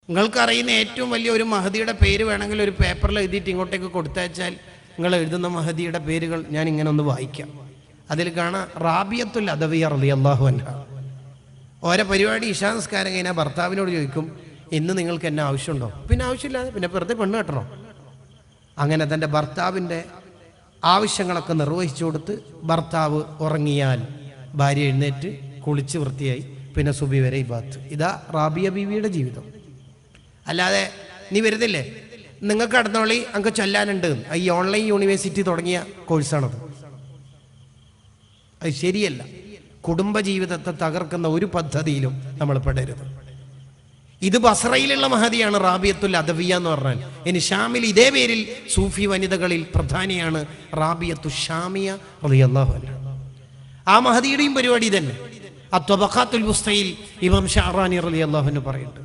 നിങ്ങൾക്കറിയുന്ന ഏറ്റവും വലിയ ഒരു മഹദിയുടെ പേര് വേണമെങ്കിൽ ഒരു പേപ്പറിൽ എഴുതിയിട്ട് ഇങ്ങോട്ടേക്ക് കൊടുത്തയച്ചാൽ നിങ്ങൾ എഴുതുന്ന മഹദിയുടെ പേരുകൾ ഞാൻ ഇങ്ങനെ ഒന്ന് വായിക്കാം. അതിൽ കാണാം റാബിയത്തുൽ അദവിയ റളിയല്ലാഹു അൻഹ. ഓരോ പരിപാടി ഇശാ നിസ്കാരം കഴിഞ്ഞാൽ ഭർത്താവിനോട് ചോദിക്കും, ഇന്ന് നിങ്ങൾക്ക് എന്നെ ആവശ്യമുണ്ടോ? പിന്നെ ആവശ്യമില്ലാതെ പിന്നെ വെറുതെ പെണ്ണ് കെട്ടണോ? അങ്ങനെ തൻ്റെ ഭർത്താവിൻ്റെ ആവശ്യങ്ങളൊക്കെ നിർവഹിച്ചു കൊടുത്ത് ഭർത്താവ് ഉറങ്ങിയാൽ ഭാര്യ എഴുന്നേറ്റ് കുളിച്ച് വൃത്തിയായി പിന്നെ സുബി വരെ ഇബാത്ത്. ഇതാ റാബിയ ബീവിയുടെ ജീവിതം. അല്ലാതെ നീ വരുന്നില്ലേ, നിങ്ങൾക്ക് അടുത്തോളി അങ്ങ് ചൊല്ലാനുണ്ട്, ഈ ഓൺലൈൻ യൂണിവേഴ്സിറ്റി തുടങ്ങിയ കോഴ്സാണത്. അത് ശരിയല്ല. കുടുംബജീവിതത്തെ തകർക്കുന്ന ഒരു പദ്ധതിയിലും നമ്മൾ പെടരുത്. ഇത് ബസ്രയിലുള്ള മഹദിയാണ് റാബിയത്തുൽ അദവിയ എന്ന് പറഞ്ഞാൽ. ഇനി ഷാമിൽ ഇതേ പേരിൽ സൂഫി വനിതകളിൽ പ്രധാനിയാണ് റാബിയത്തു ഷാമിയ റളിയല്ലാഹു അൻഹ. ആ മഹദിയുടെയും പരിപാടി തന്നെ. അത്വബഖാത്തുൽ വുസ്തയിൽ ഇമാം ഷഅറാനി റളിയല്ലാഹു അൻഹു പറയുന്നുണ്ട്,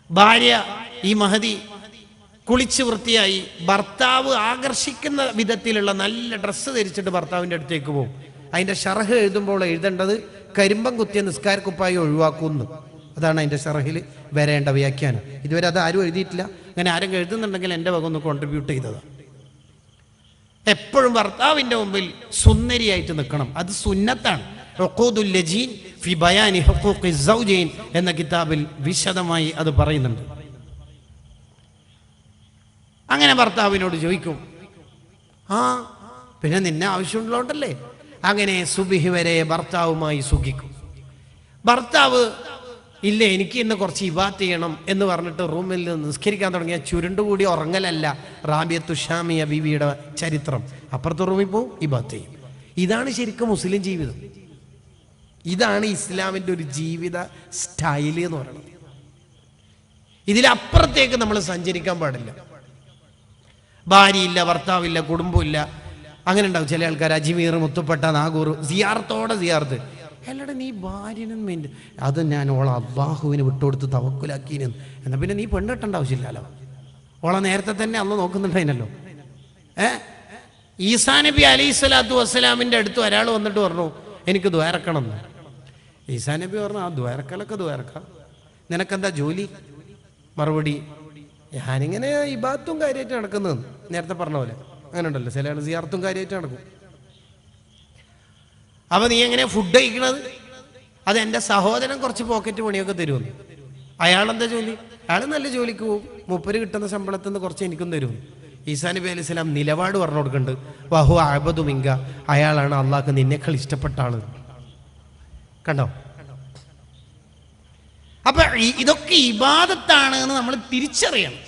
ഭാര്യ ഈ മഹദി കുളിച്ച് വൃത്തിയായി ഭർത്താവ് ആകർഷിക്കുന്ന വിധത്തിലുള്ള നല്ല ഡ്രസ്സ് ധരിച്ചിട്ട് ഭർത്താവിൻ്റെ അടുത്തേക്ക് പോകും. അതിൻ്റെ ഷറഹ് എഴുതുമ്പോൾ എഴുതേണ്ടത് കരിമ്പം കുത്തിയ നിസ്കാരക്കുപ്പായി ഒഴിവാക്കുന്നു. അതാണ് അതിൻ്റെ ഷറഹിൽ വരേണ്ട വ്യാഖ്യാനം. ഇതുവരെ അത് ആരും എഴുതിയിട്ടില്ല. അങ്ങനെ ആരും എഴുതുന്നുണ്ടെങ്കിൽ എൻ്റെ വക ഒന്ന് കോൺട്രിബ്യൂട്ട് ചെയ്തതാണ്. എപ്പോഴും ഭർത്താവിൻ്റെ മുമ്പിൽ സുന്ദരിയായിട്ട് നിൽക്കണം. അത് സുന്നത്താണ്. ഉഖൂദുൽ ലജീൻ ഫി ബയാനി ഹുഖൂഖി സൗജൈൻ എന്ന കിതാബിൽ വിശദമായി അത് പറയുന്നുണ്ട്. അങ്ങനെ ഭർത്താവിനോട് ചോദിക്കും, പിന്നെ നിന്നെ ആവശ്യമുള്ളതുകൊണ്ടല്ലേ. അങ്ങനെ സുബിഹി വരെ ഭർത്താവുമായി സുഖിക്കും. ഭർത്താവ് ഇല്ല എനിക്ക് ഇന്ന് കുറച്ച് ഇബാത്ത് ചെയ്യണം എന്ന് പറഞ്ഞിട്ട് റൂമിൽ നിസ്കരിക്കാൻ തുടങ്ങിയ ചുരുണ്ടുകൂടി ഉറങ്ങലല്ല റാബിയത്തു ഷാമിയ ബീവിയുടെ ചരിത്രം. അപ്പുറത്തെ റൂമിൽ പോവും, ഇബാത്ത് ചെയ്യും. ഇതാണ് ശരിക്കും മുസ്ലിം ജീവിതം. ഇതാണ് ഇസ്ലാമിൻ്റെ ഒരു ജീവിത സ്റ്റൈല് എന്ന് പറയുന്നത്. ഇതിലപ്പുറത്തേക്ക് നമ്മൾ സഞ്ചരിക്കാൻ പാടില്ല. ഭാര്യയില്ല, ഭർത്താവില്ല, കുടുംബമില്ല, അങ്ങനെ ഉണ്ടാവും. ചില ആൾക്കാർ അജ്മീർ, മുത്തുപ്പട്ട, നാഗൂർ സിയാറത്തോടെ സിയാർത്ത്. അല്ലടെ നീ ഭാര്യനും വേണ്ടി അത് ഞാൻ ഓളെ അള്ളാഹുവിന് വിട്ടുകൊടുത്ത് തവക്കുലാക്കീന്. എന്നാൽ പിന്നെ നീ പെണ്ണെട്ടേണ്ട ആവശ്യമില്ലല്ലോ, ഓളെ നേരത്തെ തന്നെ അന്ന് നോക്കുന്നുണ്ടായിനല്ലോ. ഈസാ നബി അലൈഹി സ്വലാത്തു വസ്സലാമിൻ്റെ അടുത്ത് ഒരാൾ വന്നിട്ട് പറഞ്ഞു എനിക്ക് ദ്വാരക്കണം എന്ന്. ഈസാ നബി പറഞ്ഞു ആ ദ്വാരക്കലൊക്കെ ദ്വാരക്കാം, നിനക്കെന്താ ജോലി? മറുപടി ഞാനിങ്ങനെ ഇബാത്തും കാര്യമായിട്ട് നടക്കുന്നത്. നേരത്തെ പറഞ്ഞ പോലെ അങ്ങനെ ഉണ്ടല്ലോ, ചില ആൾ സിയാർത്തും കാര്യമായിട്ട് നടക്കും. അപ്പം നീ എങ്ങനെ ഫുഡ് കഴിക്കണത്? അത് എൻ്റെ സഹോദരൻ കുറച്ച് പോക്കറ്റ് പണിയൊക്കെ തരുമെന്ന്. അയാളെന്താ ജോലി? അയാൾ നല്ല ജോലിക്ക് പോകും, മൂപ്പര് കിട്ടുന്ന ശമ്പളത്തിൽ നിന്ന് കുറച്ച് എനിക്കും തരുമെന്ന്. ഈസാ നബി അലൈഹി സ്വലാം നിലപാട് പറഞ്ഞു കൊടുക്കുന്നുണ്ട്, വഹു അഅബദു മിങ്ക, അയാളാണ് അള്ളാഹ്ക്ക് നിന്നേക്കാൾ ഇഷ്ടപ്പെട്ട ആള്. കണ്ടോ? അപ്പൊ ഇതൊക്കെ ഇബാദത്താണ് എന്ന് നമ്മൾ തിരിച്ചറിയണം.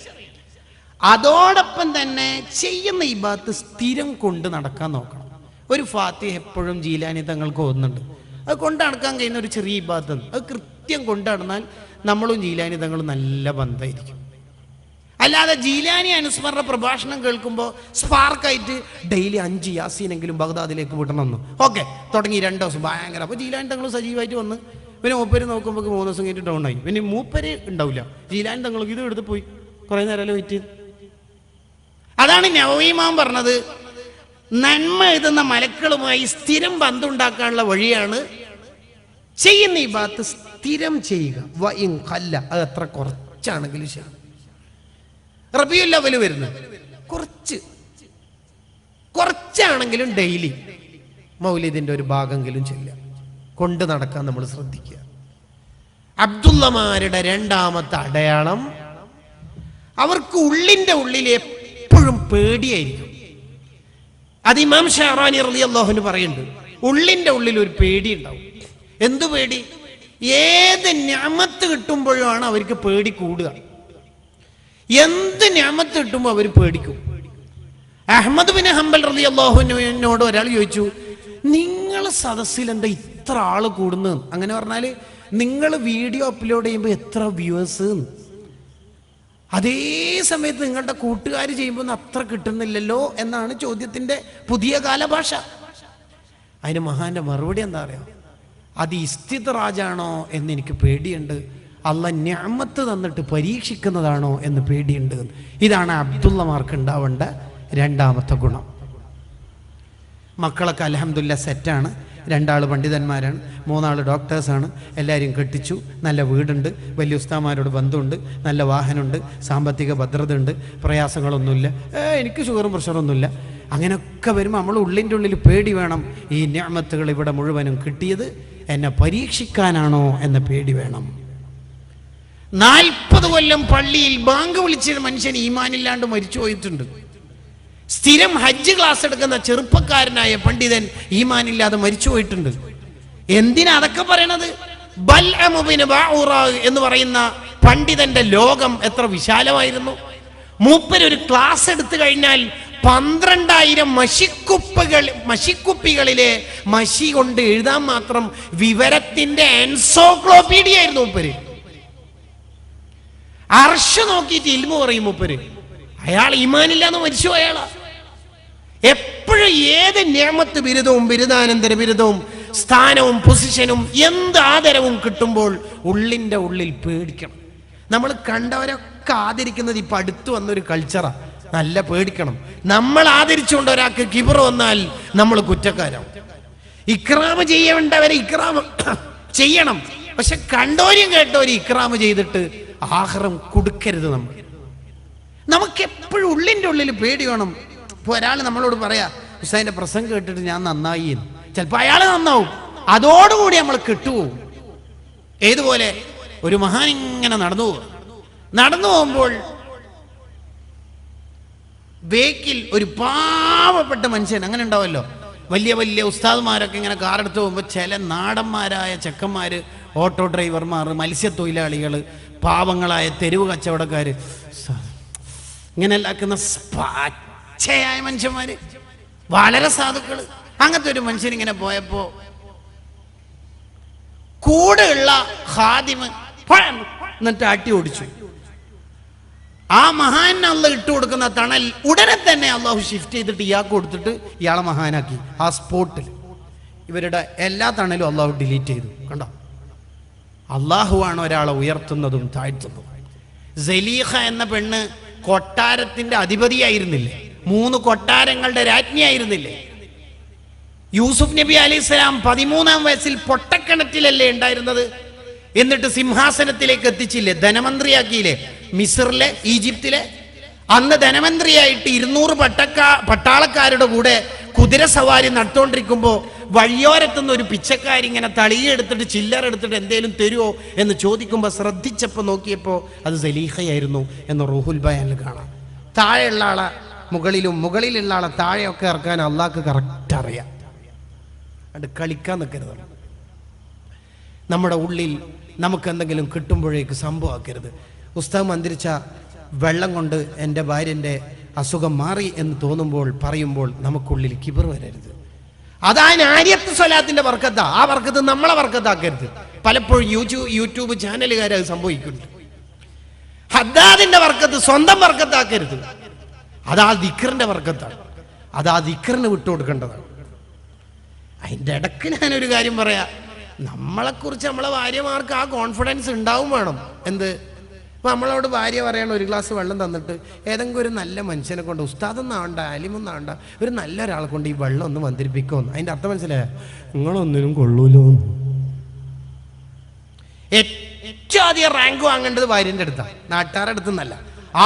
അതോടൊപ്പം തന്നെ ചെയ്യുന്ന ഇബാദത്ത് സ്ഥിരം കൊണ്ട് നടക്കാൻ നോക്കണം. ഒരു ഫാത്തിഹ എപ്പോഴും ജീലാനി തങ്ങൾക്ക് ഓതുന്നുണ്ട്, അത് കൊണ്ട് നടക്കാൻ കഴിയുന്ന ഒരു ചെറിയ ഇബാദത്ത്. അത് കൃത്യം കൊണ്ട് നടന്നാൽ നമ്മളും ജീലാനി തങ്ങളും നല്ല ബന്ധമായിരിക്കും. അല്ലാതെ ജീലാനി അനുസ്മരണ പ്രഭാഷണം കേൾക്കുമ്പോൾ സ്പാർക്കായിട്ട് ഡെയിലി 5 യാസീനെങ്കിലും ബഗ്ദാദിലേക്ക് വിടണമെന്ന്. ഓക്കെ, തുടങ്ങി 2 ദിവസം ഭയങ്കര. അപ്പോൾ ജീലാനി തങ്ങൾ സജീവമായിട്ട് വന്ന് പിന്നെ മൂപ്പര് നോക്കുമ്പോൾ 3 ദിവസം കഴിഞ്ഞിട്ട് ഡൗൺ ആയി. പിന്നെ മൂപ്പര് ഉണ്ടാവില്ല, ജീലാനി തങ്ങൾക്ക് ഇത് എടുത്ത് പോയി കുറേ നേരം വെയിറ്റ് ചെയ്ത്. അതാണ് നവവി ഇമാം പറഞ്ഞത്, നന്മ എഴുതുന്ന മലക്കളുമായി സ്ഥിരം ബന്ധമുണ്ടാക്കാനുള്ള വഴിയാണ് ചെയ്യുന്ന ഇബാദത്ത് സ്ഥിരം ചെയ്യുക. വഇൻ ഖല്ല, അത് എത്ര കുറച്ചാണെങ്കിലും ശരി. റബീഉൽ അവ്വൽ വരുന്നത് കുറച്ചാണെങ്കിലും ഡെയിലി മൗലിദിന്റെ ഒരു ഭാഗമെങ്കിലും ചെല്ലുക, കൊണ്ട് നടക്കാൻ നമ്മൾ ശ്രദ്ധിക്കുക. അബ്ദുള്ളമാരുടെ രണ്ടാമത്തെ അടയാളം, അവർക്ക് ഉള്ളിന്റെ ഉള്ളിൽ എപ്പോഴും പേടിയായിരിക്കും. അത് ഇമാം ഷഅറാനി റളിയല്ലാഹു അൻഹു പറയുന്നുണ്ട്, ഉള്ളിന്റെ ഉള്ളിൽ ഒരു പേടി ഉണ്ടാവും. എന്തു പേടി? ഏത് നിഅമത്ത് കിട്ടുമ്പോഴാണ് അവർക്ക് പേടി കൂടുക. എന്ത് നിഅമത്ത് കിട്ടുമ്പോൾ അവർ പേടിക്കും. അഹ്മദ് ബിൻ ഹംബൽ റളിയല്ലാഹു അൻഹുവിനോട് ഒരാൾ ചോദിച്ചു, നിങ്ങൾ സദസ്സിൽ എന്താ ഇത്ര ആള് കൂടുന്നത്? അങ്ങനെ പറഞ്ഞാൽ നിങ്ങൾ വീഡിയോ അപ്ലോഡ് ചെയ്യുമ്പോൾ എത്ര വ്യൂവേഴ്സ്, അതേ സമയത്ത് നിങ്ങളുടെ കൂട്ടുകാർ ചെയ്യുമ്പോൾ അത്ര കിട്ടുന്നില്ലല്ലോ എന്നാണ് ചോദ്യത്തിൻ്റെ പുതിയ കാലഭാഷ. അതിന് മഹാന്റെ മറുപടി എന്താ പറയുക? അത് ഇസ്തിദ്റാജാണോ എന്ന് എനിക്ക് പേടിയുണ്ട്, അള്ളാഹ് നിഅമത്ത് തന്നിട്ട് പരീക്ഷിക്കുന്നതാണോ എന്ന് പേടിയുണ്ട്. ഇതാണ് അബ്ദുള്ളമാർക്ക് ഉണ്ടാവേണ്ട രണ്ടാമത്തെ ഗുണം. മക്കളൊക്കെ അൽഹംദുലില്ലാ സെറ്റാണ്. 2 പണ്ഡിതന്മാരാണ്, 3 ഡോക്ടേഴ്സാണ്. എല്ലാവരും കെട്ടിച്ചു, നല്ല വീടുണ്ട്, വലിയ ഉസ്താമാരോട് ബന്ധമുണ്ട്, നല്ല വാഹനമുണ്ട്, സാമ്പത്തിക ഭദ്രത ഉണ്ട്, പ്രയാസങ്ങളൊന്നുമില്ല, എനിക്ക് ഷുഗറും പ്രഷറൊന്നുമില്ല. അങ്ങനെയൊക്കെ വരുമ്പോൾ നമ്മൾ ഉള്ളിൻ്റെ ഉള്ളിൽ പേടി വേണം. ഈ നിഅമത്തുകൾ ഇവിടെ മുഴുവനും കിട്ടിയത് എന്നെ പരീക്ഷിക്കാനാണോ എന്ന പേടി വേണം. 40 കൊല്ലം പള്ളിയിൽ ബാങ്ക് വിളിച്ചൊരു മനുഷ്യൻ ഈമാനില്ലാണ്ട് മരിച്ചു പോയിട്ടുണ്ട്. സ്ഥിരം ഹജ്ജ് ക്ലാസ് എടുക്കുന്ന ചെറുപ്പക്കാരനായ പണ്ഡിതൻ ഈമാനില്ലാതെ മരിച്ചു പോയിട്ടുണ്ട്. എന്തിനാ അതൊക്കെ പറയണത്? ബൽഅം ഇബ്നു ബഊറ എന്ന് പറയുന്ന പണ്ഡിതന്റെ ലോകം എത്ര വിശാലമായിരുന്നു. മൂപ്പരൊരു ക്ലാസ് എടുത്തു കഴിഞ്ഞാൽ 12,000 മഷിക്കുപ്പികളിലെ മഷി കൊണ്ട് എഴുതാൻ മാത്രം വിവരത്തിന്റെ എൻസൈക്ലോപീഡിയ ആയിരുന്നു മൂപ്പര്. അർശ് നോക്കിയിട്ട് ഇൽമു പറയും മൂപ്പര്. അയാൾ ഈമാനില്ലാന്ന് മരിച്ചു. അയാളാ എപ്പോഴും ഏത് നിഅമത്ത് ബിരുദവും ബിരുദാനന്തര ബിരുദവും സ്ഥാനവും പൊസിഷനും എന്ത് ആദരവും കിട്ടുമ്പോൾ ഉള്ളിൻ്റെ ഉള്ളിൽ പേടിക്കണം. നമ്മൾ കണ്ടവരൊക്കെ ആദരിക്കുന്നത് ഇപ്പൊ അടുത്ത് വന്നൊരു കൾച്ചറാ. നല്ല പേടിക്കണം. നമ്മൾ ആദരിച്ചുകൊണ്ട് ഒരാൾക്ക് കിബർ വന്നാൽ നമ്മൾ കുറ്റക്കാരാവും. ഇക്റാമ് ചെയ്യേണ്ടവരെ ഇക്റാമ് ചെയ്യണം, പക്ഷെ കണ്ടോരും കേട്ടോരും ഇക്റാമ് ചെയ്തിട്ട് ആഹ്റം കൊടുക്കരുത്. നമുക്ക് എപ്പോഴും ഉള്ളിൻ്റെ ഉള്ളിൽ പേടി വേണം. ഇപ്പോൾ ഒരാൾ നമ്മളോട് പറയാ ഹുസൈൻ്റെ പ്രസംഗം കേട്ടിട്ട് ഞാൻ നന്നായി എന്ന്, ചിലപ്പോൾ അയാൾ നന്നാവും, അതോടുകൂടി നമ്മൾ കെട്ടുപോകും. ഏതുപോലെ ഒരു മഹാൻ ഇങ്ങനെ നടന്നു പോകുമ്പോൾ ബേക്കിൽ ഒരു പാവപ്പെട്ട മനുഷ്യൻ, അങ്ങനെ ഉണ്ടാവല്ലോ, വലിയ വലിയ ഉസ്താദ്മാരൊക്കെ ഇങ്ങനെ കാറെടുത്ത് പോകുമ്പോൾ ചില നാടന്മാരായ ചെക്കന്മാർ, ഓട്ടോ ഡ്രൈവർമാർ, മത്സ്യത്തൊഴിലാളികൾ, പാവങ്ങളായ തെരുവ് കച്ചവടക്കാർ, ഇങ്ങനെ എല്ലാക്കുന്ന പച്ചയായ മനുഷ്യന്മാര്, വളരെ സാധുക്കള്. അങ്ങനത്തെ ഒരു മനുഷ്യൻ ഇങ്ങനെ പോയപ്പോ കൂടെയുള്ള ഖാദിമ് എന്നിട്ട് അട്ടി ഓടിച്ചു. ആ മഹാൻ അള്ളാഹ് ഇട്ട് കൊടുക്കുന്ന തണൽ ഉടനെ തന്നെ അള്ളാഹു ഷിഫ്റ്റ് ചെയ്തിട്ട് ഇയാൾക്ക് കൊടുത്തിട്ട് ഇയാളെ മഹാനാക്കി. ആ സ്പോട്ടിൽ ഇവരുടെ എല്ലാ തണലും അള്ളാഹു ഡിലീറ്റ് ചെയ്തു. കണ്ടോ, അള്ളാഹുവാണ് ഒരാളെ ഉയർത്തുന്നതും താഴ്ത്തുന്നതും. സലീഖ എന്ന പെണ്ണ് കൊട്ടാരത്തിന്റെ അധിപതിയായിരുന്നില്ലേ? 3 കൊട്ടാരങ്ങളുടെ രാജ്ഞിയായിരുന്നില്ലേ? യൂസുഫ് നബി അലൈഹിസ്സലാം 13-ാം വയസ്സിൽ പൊട്ടക്കിണറ്റിലല്ലേ ഉണ്ടായിരുന്നത്? എന്നിട്ട് സിംഹാസനത്തിലേക്ക് എത്തിച്ചില്ലേ? ധനമന്ത്രിയാക്കിയില്ലേ? മിസ്റിലെ, ഈജിപ്തിലെ. അന്ന് ധനമന്ത്രിയായിട്ട് 200 പട്ടാളക്കാരുടെ കൂടെ കുതിര സവാരി നടത്തുകൊണ്ടിരിക്കുമ്പോൾ വഴിയോരത്തുനിന്ന് ഒരു പിച്ചക്കാരി ഇങ്ങനെ തളിയെടുത്തിട്ട് ചില്ലറെടുത്തിട്ട് എന്തേലും തരുമോ എന്ന് ചോദിക്കുമ്പോൾ ശ്രദ്ധിച്ചപ്പോൾ നോക്കിയപ്പോൾ അത് സലീഖയായിരുന്നു എന്ന് റൂഹുൽ ബയാനിൽ കാണാം. താഴെയുള്ള ആളെ മുകളിലും മുകളിലുള്ള ആളെ താഴെയൊക്കെ ഇറക്കാൻ അള്ളാഹ്ക്ക് കറക്റ്റ് അറിയാം. അത് കളിക്കാൻ നിൽക്കരുത്. നമ്മുടെ ഉള്ളിൽ നമുക്ക് എന്തെങ്കിലും കിട്ടുമ്പോഴേക്ക് സംഭവമാക്കരുത്. ഉസ്താദ് മന്ത്രിച്ച വെള്ളം കൊണ്ട് എൻ്റെ ഭാര്യൻ്റെ അസുഖം മാറി എന്ന് തോന്നുമ്പോൾ പറയുമ്പോൾ നമുക്കുള്ളിൽ കിബർ വരരുത്. അതാണ് ആര്യത്ത് സ്വലാത്തിന്റെ വർക്കത്താ. ആ വർക്കത്ത് നമ്മളെ വർക്കത്താക്കരുത്. പലപ്പോഴും യൂട്യൂബ് ചാനലുകാർ അത് സംഭവിക്കുന്നുണ്ട്. ഹദ്ദാദിന്റെ വർക്കത്ത് സ്വന്തം വർക്കത്താക്കരുത്. അതാ ദിക്റിന്റെ വർക്കത്താണ്. അതാ ദിക്റിന് വിട്ടുകൊടുക്കേണ്ടതാണ്. അതിൻ്റെ ഇടയ്ക്ക് ഞാനൊരു കാര്യം പറയാം. നമ്മളെക്കുറിച്ച് നമ്മളെ ഭാര്യമാർക്ക് ആ കോൺഫിഡൻസ് ഉണ്ടാവും വേണം. എന്ത്? ഇപ്പം നമ്മളോട് ഭാര്യ പറയണം ഒരു ഗ്ലാസ് വെള്ളം തന്നിട്ട് ഏതെങ്കിലും ഒരു നല്ല മനുഷ്യനെ കൊണ്ട്, ഉസ്താദൊന്നാവണ്ട, ആലിമൊന്നാവണ്ട, ഒരു നല്ല ഒരാളെ കൊണ്ട് ഈ വെള്ളം ഒന്ന് മന്ത്രിപ്പിക്കുമെന്ന്. അതിൻ്റെ അർത്ഥം മനസ്സിലായ? നിങ്ങളൊന്നിനും കൊള്ളൂലോ. ഏറ്റവും ആദ്യം റാങ്ക് വാങ്ങേണ്ടത് ഭാര്യൻ്റെ അടുത്താണ്, നാട്ടുകാരുടെ അടുത്തുനിന്നല്ല.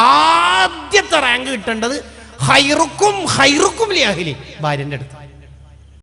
ആദ്യത്തെ റാങ്ക് കിട്ടേണ്ടത് ഹൈറുക്കും ലി അഹ്ലി, ഭാര്യൻ്റെ അടുത്ത്.